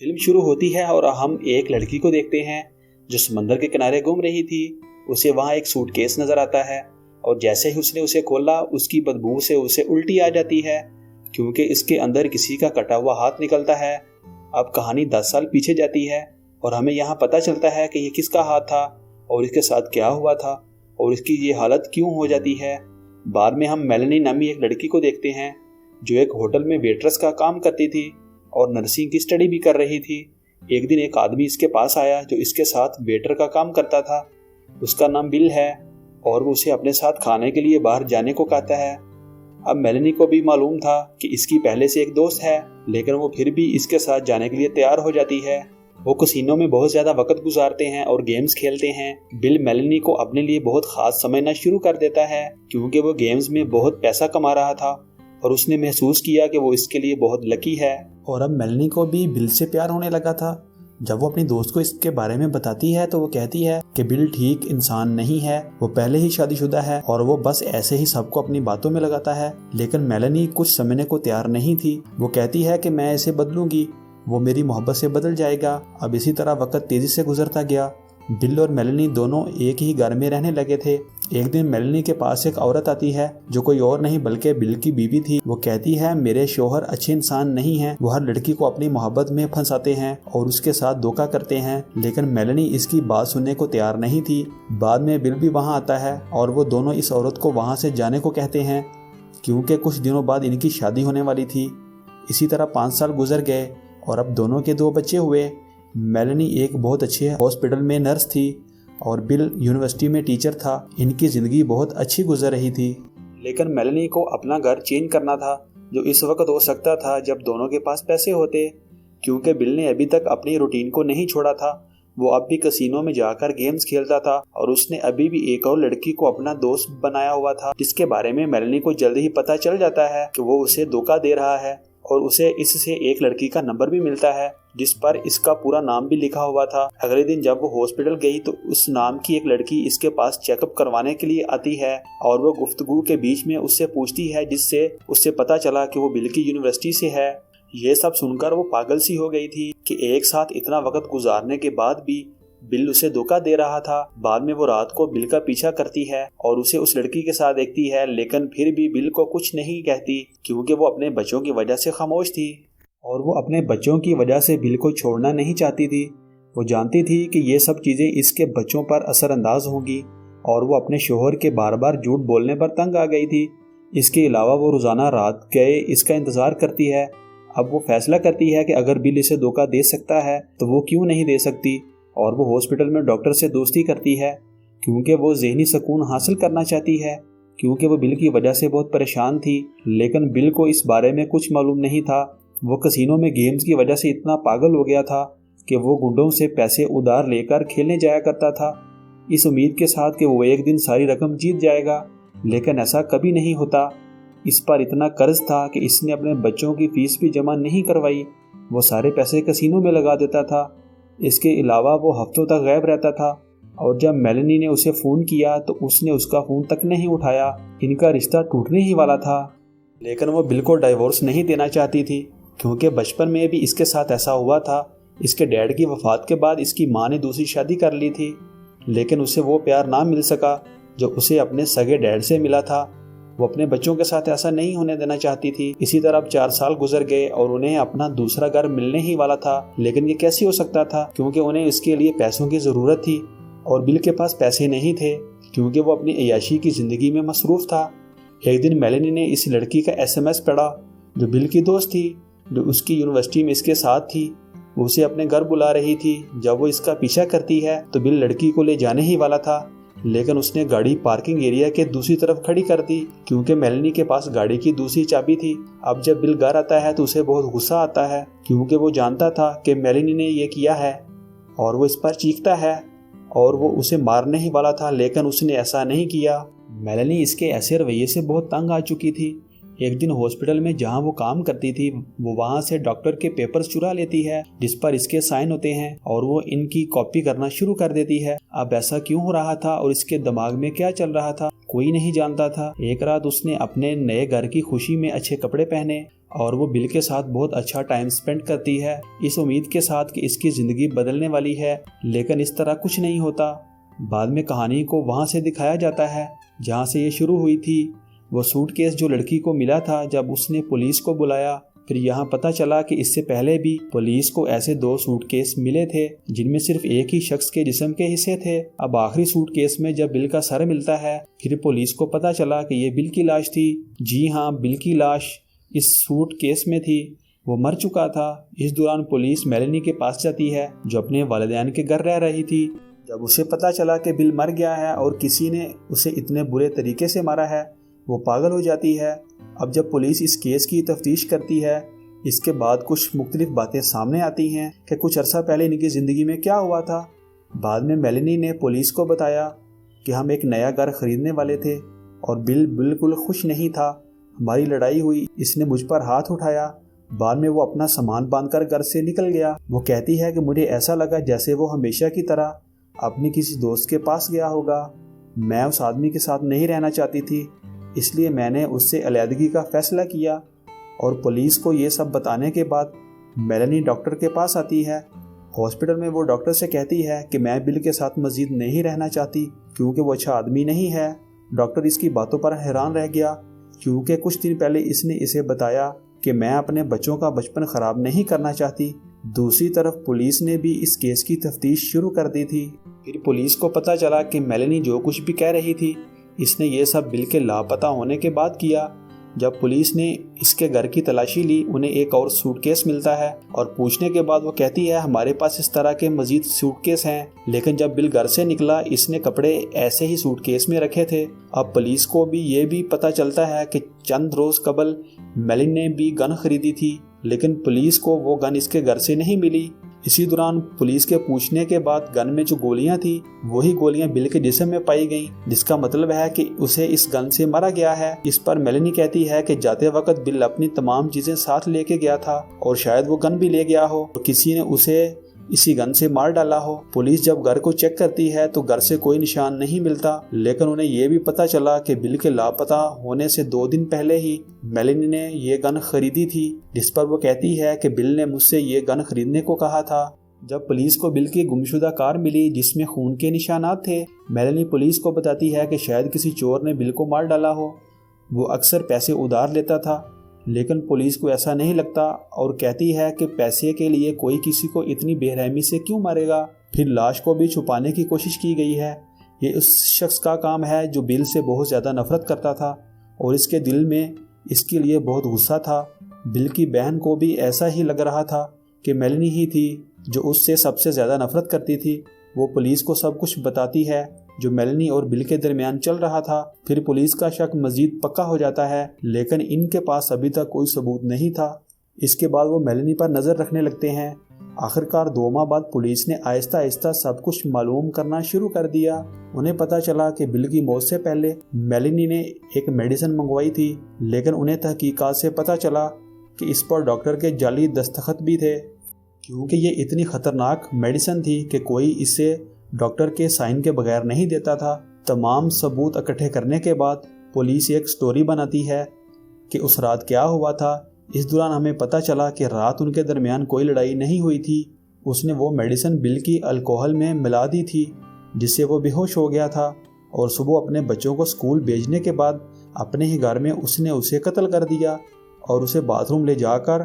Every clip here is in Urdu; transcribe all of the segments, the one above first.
فلم شروع ہوتی ہے اور ہم ایک لڑکی کو دیکھتے ہیں جو سمندر کے کنارے گھوم رہی تھی۔ اسے وہاں ایک سوٹ کیس نظر آتا ہے اور جیسے ہی اس نے اسے کھولا اس کی بدبو سے اسے الٹی آ جاتی ہے کیونکہ اس کے اندر کسی کا کٹا ہوا ہاتھ نکلتا ہے۔ اب کہانی 10 سال پیچھے جاتی ہے اور ہمیں یہاں پتہ چلتا ہے کہ یہ کس کا ہاتھ تھا اور اس کے ساتھ کیا ہوا تھا اور اس کی یہ حالت کیوں ہو جاتی ہے۔ بعد میں ہم میلنی نامی ایک لڑکی کو دیکھتے ہیں جو ایک ہوٹل میں ویٹرس کا کام کرتی تھی اور نرسنگ کی اسٹڈی بھی کر رہی تھی۔ ایک دن ایک آدمی اس کے پاس آیا جو اس کے ساتھ ویٹر کا کام کرتا تھا۔ اس کا نام بل ہے اور وہ اسے اپنے ساتھ کھانے کے لیے باہر جانے کو کہتا ہے۔ اب میلنی کو بھی معلوم تھا کہ اس کی پہلے سے ایک دوست ہے، لیکن وہ پھر بھی اس کے ساتھ جانے کے لیے تیار ہو جاتی ہے۔ وہ کسینو میں بہت زیادہ وقت گزارتے ہیں اور گیمز کھیلتے ہیں۔ بل میلنی کو اپنے لیے بہت خاص سمجھنا شروع کر دیتا ہے کیونکہ وہ گیمز میں بہت پیسہ کما رہا تھا اور اس نے محسوس کیا کہ وہ اس کے لیے بہت لکی ہے۔ اور اب میلنی کو بھی بل سے پیار ہونے لگا تھا۔ جب وہ اپنی دوست کو اس کے بارے میں بتاتی ہے تو وہ کہتی ہے کہ بل ٹھیک انسان نہیں ہے، وہ پہلے ہی شادی شدہ ہے اور وہ بس ایسے ہی سب کو اپنی باتوں میں لگاتا ہے۔ لیکن میلنی کچھ سمجھنے کو تیار نہیں تھی۔ وہ کہتی ہے کہ میں اسے بدلوں گی، وہ میری محبت سے بدل جائے گا۔ اب اسی طرح وقت تیزی سے گزرتا گیا۔ بل اور میلنی دونوں ایک ہی گھر میں رہنے لگے تھے۔ ایک دن میلنی کے پاس ایک عورت آتی ہے جو کوئی اور نہیں بلکہ بل کی بیوی تھی۔ وہ کہتی ہے میرے شوہر اچھے انسان نہیں ہیں، وہ ہر لڑکی کو اپنی محبت میں پھنساتے ہیں اور اس کے ساتھ دھوکہ کرتے ہیں۔ لیکن میلنی اس کی بات سننے کو تیار نہیں تھی۔ بعد میں بل بھی وہاں آتا ہے اور وہ دونوں اس عورت کو وہاں سے جانے کو کہتے ہیں کیونکہ کچھ دنوں بعد ان کی شادی ہونے والی تھی۔ اسی طرح 5 سال گزر گئے اور اب دونوں کے 2 بچے ہوئے۔ میلنی ایک بہت اچھے ہاسپٹل میں نرس تھی اور بل یونیورسٹی میں ٹیچر تھا۔ ان کی زندگی بہت اچھی گزر رہی تھی، لیکن میلنی کو اپنا گھر چینج کرنا تھا جو اس وقت ہو سکتا تھا جب دونوں کے پاس پیسے ہوتے، کیونکہ بل نے ابھی تک اپنی روٹین کو نہیں چھوڑا تھا۔ وہ اب بھی کسینو میں جا کر گیمز کھیلتا تھا اور اس نے ابھی بھی ایک اور لڑکی کو اپنا دوست بنایا ہوا تھا جس کے بارے میں میلنی کو جلد ہی پتہ چل جاتا ہے کہ وہ اسے دھوکہ دے رہا ہے اور اسے اس سے ایک لڑکی کا نمبر بھی ملتا ہے جس پر اس کا پورا نام بھی لکھا ہوا تھا۔ اگلے دن جب وہ ہاسپٹل گئی تو اس نام کی ایک لڑکی اس کے پاس چیک اپ کروانے کے لیے آتی ہے اور وہ گفتگو کے بیچ میں اس سے پوچھتی ہے جس سے اس سے پتہ چلا کہ وہ بل کی یونیورسٹی سے ہے۔ یہ سب سن کر وہ پاگل سی ہو گئی تھی کہ ایک ساتھ اتنا وقت گزارنے کے بعد بھی بل اسے دھوکہ دے رہا تھا۔ بعد میں وہ رات کو بل کا پیچھا کرتی ہے اور اسے اس لڑکی کے ساتھ دیکھتی ہے، لیکن پھر بھی بل کو کچھ نہیں کہتی کیونکہ وہ اپنے بچوں کی وجہ سے خاموش تھی اور وہ اپنے بچوں کی وجہ سے بل کو چھوڑنا نہیں چاہتی تھی۔ وہ جانتی تھی کہ یہ سب چیزیں اس کے بچوں پر اثر انداز ہوں گی اور وہ اپنے شوہر کے بار بار جھوٹ بولنے پر تنگ آ گئی تھی۔ اس کے علاوہ وہ روزانہ رات گئے اس کا انتظار کرتی ہے۔ اب وہ فیصلہ کرتی ہے کہ اگر بل اسے دھوکہ دے سکتا ہے تو وہ کیوں نہیں دے سکتی، اور وہ ہاسپٹل میں ڈاکٹر سے دوستی کرتی ہے کیونکہ وہ ذہنی سکون حاصل کرنا چاہتی ہے، کیونکہ وہ بل کی وجہ سے بہت پریشان تھی۔ لیکن بل کو اس بارے میں کچھ معلوم نہیں تھا۔ وہ کسینو میں گیمز کی وجہ سے اتنا پاگل ہو گیا تھا کہ وہ گنڈوں سے پیسے ادھار لے کر کھیلنے جایا کرتا تھا اس امید کے ساتھ کہ وہ ایک دن ساری رقم جیت جائے گا، لیکن ایسا کبھی نہیں ہوتا۔ اس پر اتنا قرض تھا کہ اس نے اپنے بچوں کی فیس بھی جمع نہیں کروائی۔ وہ سارے پیسے کسینو میں لگا دیتا تھا۔ اس کے علاوہ وہ ہفتوں تک غائب رہتا تھا اور جب میلنی نے اسے فون کیا تو اس نے اس کا فون تک نہیں اٹھایا۔ ان کا رشتہ ٹوٹنے ہی والا تھا، لیکن وہ بل کو ڈائیورس نہیں دینا چاہتی تھی کیونکہ بچپن میں بھی اس کے ساتھ ایسا ہوا تھا۔ اس کے ڈیڈ کی وفات کے بعد اس کی ماں نے دوسری شادی کر لی تھی، لیکن اسے وہ پیار نہ مل سکا جو اسے اپنے سگے ڈیڈ سے ملا تھا۔ وہ اپنے بچوں کے ساتھ ایسا نہیں ہونے دینا چاہتی تھی۔ اسی طرح اب 4 سال گزر گئے اور انہیں اپنا دوسرا گھر ملنے ہی والا تھا، لیکن یہ کیسے ہو سکتا تھا کیونکہ انہیں اس کے لیے پیسوں کی ضرورت تھی اور بل کے پاس پیسے نہیں تھے کیونکہ وہ اپنی عیاشی کی زندگی میں مصروف تھا۔ ایک دن میلنی نے اس لڑکی کا SMS پڑھا جو بل کی دوست تھی، جو اس کی یونیورسٹی میں اس کے ساتھ تھی۔ وہ اسے اپنے گھر بلا رہی تھی۔ جب وہ اس کا پیچھا کرتی ہے تو بل لڑکی کو لے جانے ہی والا تھا، لیکن اس نے گاڑی پارکنگ ایریا کے دوسری طرف کھڑی کر دی کیونکہ میلنی کے پاس گاڑی کی دوسری چابی تھی۔ اب جب بل گھر آتا ہے تو اسے بہت غصہ آتا ہے کیونکہ وہ جانتا تھا کہ میلنی نے یہ کیا ہے اور وہ اس پر چیختا ہے اور وہ اسے مارنے ہی والا تھا، لیکن اس نے ایسا نہیں کیا۔ میلنی اس کے ایسے رویے سے بہت تنگ آ چکی تھی۔ ایک دن ہاسپٹل میں جہاں وہ کام کرتی تھی وہ وہاں سے ڈاکٹر کے پیپرز چرا لیتی ہے جس پر اس کے سائن ہوتے ہیں اور وہ ان کی کاپی کرنا شروع کر دیتی ہے۔ اب ایسا کیوں ہو رہا تھا اور اس کے دماغ میں کیا چل رہا تھا کوئی نہیں جانتا تھا۔ ایک رات اس نے اپنے نئے گھر کی خوشی میں اچھے کپڑے پہنے اور وہ بل کے ساتھ بہت اچھا ٹائم سپینڈ کرتی ہے اس امید کے ساتھ کہ اس کی زندگی بدلنے والی ہے، لیکن اس طرح کچھ نہیں ہوتا۔ بعد میں کہانی کو وہاں سے دکھایا جاتا ہے جہاں سے یہ شروع ہوئی تھی۔ وہ سوٹ کیس جو لڑکی کو ملا تھا جب اس نے پولیس کو بلایا، پھر یہاں پتہ چلا کہ اس سے پہلے بھی پولیس کو ایسے 2 سوٹ کیس ملے تھے جن میں صرف ایک ہی شخص کے جسم کے حصے تھے۔ اب آخری سوٹ کیس میں جب بل کا سر ملتا ہے، پھر پولیس کو پتہ چلا کہ یہ بل کی لاش تھی۔ جی ہاں، بل کی لاش اس سوٹ کیس میں تھی، وہ مر چکا تھا۔ اس دوران پولیس میلنی کے پاس جاتی ہے جو اپنے والدین کے گھر رہ رہی تھی۔ جب اسے پتہ چلا کہ بل مر گیا ہے اور کسی نے اسے اتنے برے طریقے سے مارا ہے، وہ پاگل ہو جاتی ہے۔ اب جب پولیس اس کیس کی تفتیش کرتی ہے، اس کے بعد کچھ مختلف باتیں سامنے آتی ہیں کہ کچھ عرصہ پہلے ان کی زندگی میں کیا ہوا تھا۔ بعد میں میلنی نے پولیس کو بتایا کہ ہم ایک نیا گھر خریدنے والے تھے اور بل بالکل خوش نہیں تھا، ہماری لڑائی ہوئی، اس نے مجھ پر ہاتھ اٹھایا۔ بعد میں وہ اپنا سامان باندھ کر گھر سے نکل گیا۔ وہ کہتی ہے کہ مجھے ایسا لگا جیسے وہ ہمیشہ کی طرح اپنی کسی دوست کے پاس گیا ہوگا۔ میں اس آدمی کے ساتھ نہیں رہنا چاہتی تھی، اس لیے میں نے اس سے علیحدگی کا فیصلہ کیا۔ اور پولیس کو یہ سب بتانے کے بعد میلنی ڈاکٹر کے پاس آتی ہے۔ ہاسپٹل میں وہ ڈاکٹر سے کہتی ہے کہ میں بل کے ساتھ مزید نہیں رہنا چاہتی کیونکہ وہ اچھا آدمی نہیں ہے۔ ڈاکٹر اس کی باتوں پر حیران رہ گیا کیونکہ کچھ دن پہلے اس نے اسے بتایا کہ میں اپنے بچوں کا بچپن خراب نہیں کرنا چاہتی۔ دوسری طرف پولیس نے بھی اس کیس کی تفتیش شروع کر دی تھی۔ پھر پولیس کو پتہ چلا کہ میلنی جو کچھ بھی کہہ رہی تھی، اس نے یہ سب بل کے لاپتہ ہونے کے بعد کیا۔ جب پولیس نے اس کے گھر کی تلاشی لی، انہیں ایک اور سوٹ کیس ملتا ہے اور پوچھنے کے بعد وہ کہتی ہے ہمارے پاس اس طرح کے مزید سوٹ کیس ہیں، لیکن جب بل گھر سے نکلا اس نے کپڑے ایسے ہی سوٹ کیس میں رکھے تھے۔ اب پولیس کو بھی یہ بھی پتہ چلتا ہے کہ چند روز قبل میلنی نے بھی گن خریدی تھی، لیکن پولیس کو وہ گن اس کے گھر سے نہیں ملی۔ اسی دوران پولیس کے پوچھنے کے بعد گن میں جو گولیاں تھیں وہی گولیاں بل کے جسم میں پائی گئیں، جس کا مطلب ہے کہ اسے اس گن سے مارا گیا ہے۔ اس پر میلنی کہتی ہے کہ جاتے وقت بل اپنی تمام چیزیں ساتھ لے کے گیا تھا اور شاید وہ گن بھی لے گیا ہو اور کسی نے اسے اسی گن سے مار ڈالا ہو۔ پولیس جب گھر کو چیک کرتی ہے تو گھر سے کوئی نشان نہیں ملتا، لیکن انہیں یہ بھی پتہ چلا کہ بل کے لاپتہ ہونے سے 2 دن پہلے ہی میلنی نے یہ گن خریدی تھی، جس پر وہ کہتی ہے کہ بل نے مجھ سے یہ گن خریدنے کو کہا تھا۔ جب پولیس کو بل کی گمشدہ کار ملی جس میں خون کے نشانات تھے، میلنی پولیس کو بتاتی ہے کہ شاید کسی چور نے بل کو مار ڈالا ہو۔ وہ اکثر پیسے ادھار لیتا تھا، لیکن پولیس کو ایسا نہیں لگتا اور کہتی ہے کہ پیسے کے لیے کوئی کسی کو اتنی بے رحمی سے کیوں مارے گا۔ پھر لاش کو بھی چھپانے کی کوشش کی گئی ہے۔ یہ اس شخص کا کام ہے جو بل سے بہت زیادہ نفرت کرتا تھا اور اس کے دل میں اس کے لیے بہت غصہ تھا۔ بل کی بہن کو بھی ایسا ہی لگ رہا تھا کہ میلنی ہی تھی جو اس سے سب سے زیادہ نفرت کرتی تھی۔ وہ پولیس کو سب کچھ بتاتی ہے جو میلنی اور بل کے درمیان چل رہا تھا۔ پھر پولیس کا شک مزید پکا ہو جاتا ہے، لیکن ان کے پاس ابھی تک کوئی ثبوت نہیں تھا۔ اس کے بعد وہ میلنی پر نظر رکھنے لگتے ہیں۔ آخرکار 2 ماہ بعد پولیس نے آہستہ آہستہ سب کچھ معلوم کرنا شروع کر دیا۔ انہیں پتہ چلا کہ بل کی موت سے پہلے میلنی نے ایک میڈیسن منگوائی تھی، لیکن انہیں تحقیقات سے پتہ چلا کہ اس پر ڈاکٹر کے جعلی دستخط بھی تھے، کیونکہ یہ اتنی خطرناک میڈیسن تھی کہ کوئی اسے ڈاکٹر کے سائن کے بغیر نہیں دیتا تھا۔ تمام ثبوت اکٹھے کرنے کے بعد پولیس ایک سٹوری بناتی ہے کہ اس رات کیا ہوا تھا۔ اس دوران ہمیں پتہ چلا کہ رات ان کے درمیان کوئی لڑائی نہیں ہوئی تھی۔ اس نے وہ میڈیسن بل کی الکوہل میں ملا دی تھی جس سے وہ بے ہوش ہو گیا تھا، اور صبح اپنے بچوں کو سکول بھیجنے کے بعد اپنے ہی گھر میں اس نے اسے قتل کر دیا اور اسے باتھ روم لے جا کر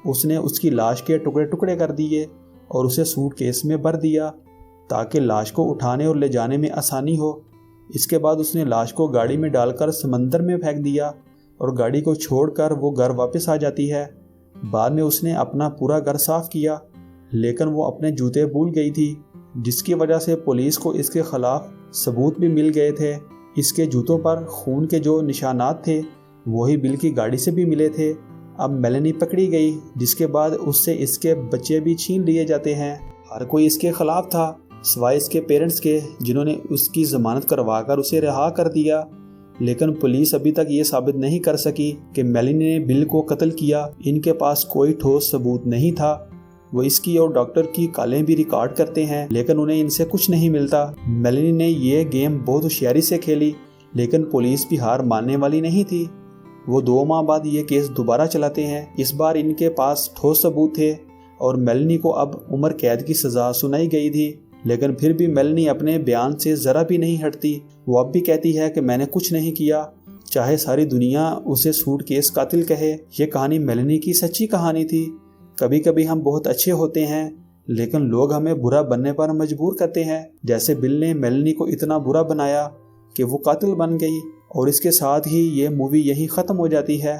اس نے اس کی لاش کے ٹکڑے ٹکڑے کر دیے اور اسے سوٹ کیس میں بھر دیا تاکہ لاش کو اٹھانے اور لے جانے میں آسانی ہو۔ اس کے بعد اس نے لاش کو گاڑی میں ڈال کر سمندر میں پھینک دیا اور گاڑی کو چھوڑ کر وہ گھر واپس آ جاتی ہے۔ بعد میں اس نے اپنا پورا گھر صاف کیا، لیکن وہ اپنے جوتے بھول گئی تھی، جس کی وجہ سے پولیس کو اس کے خلاف ثبوت بھی مل گئے تھے۔ اس کے جوتوں پر خون کے جو نشانات تھے وہی بل کی گاڑی سے بھی ملے تھے۔ اب میلنی پکڑی گئی، جس کے بعد اس سے اس کے بچے بھی چھین لیے جاتے ہیں۔ ہر کوئی اس کے خلاف تھا سوائے اس کے پیرنٹس کے، جنہوں نے اس کی ضمانت کروا کر اسے رہا کر دیا، لیکن پولیس ابھی تک یہ ثابت نہیں کر سکی کہ میلنی نے بل کو قتل کیا۔ ان کے پاس کوئی ٹھوس ثبوت نہیں تھا۔ وہ اس کی اور ڈاکٹر کی کالیں بھی ریکارڈ کرتے ہیں، لیکن انہیں ان سے کچھ نہیں ملتا۔ میلنی نے یہ گیم بہت ہوشیاری سے کھیلی، لیکن پولیس بھی ہار ماننے والی نہیں تھی۔ وہ 2 ماہ بعد یہ کیس دوبارہ چلاتے ہیں۔ اس بار ان کے پاس ٹھوس ثبوت تھے اور میلنی کو اب عمر قید کی سزا سنائی گئی تھی، لیکن پھر بھی میلنی اپنے بیان سے ذرا بھی نہیں ہٹتی۔ وہ اب بھی کہتی ہے کہ میں نے کچھ نہیں کیا، چاہے ساری دنیا اسے سوٹ کیس قاتل کہے۔ یہ کہانی میلنی کی سچی کہانی تھی۔ کبھی کبھی ہم بہت اچھے ہوتے ہیں لیکن لوگ ہمیں برا بننے پر مجبور کرتے ہیں، جیسے بل نے میلنی کو اتنا برا بنایا کہ وہ قاتل بن گئی۔ اور اس کے ساتھ ہی یہ مووی یہیں ختم ہو جاتی ہے۔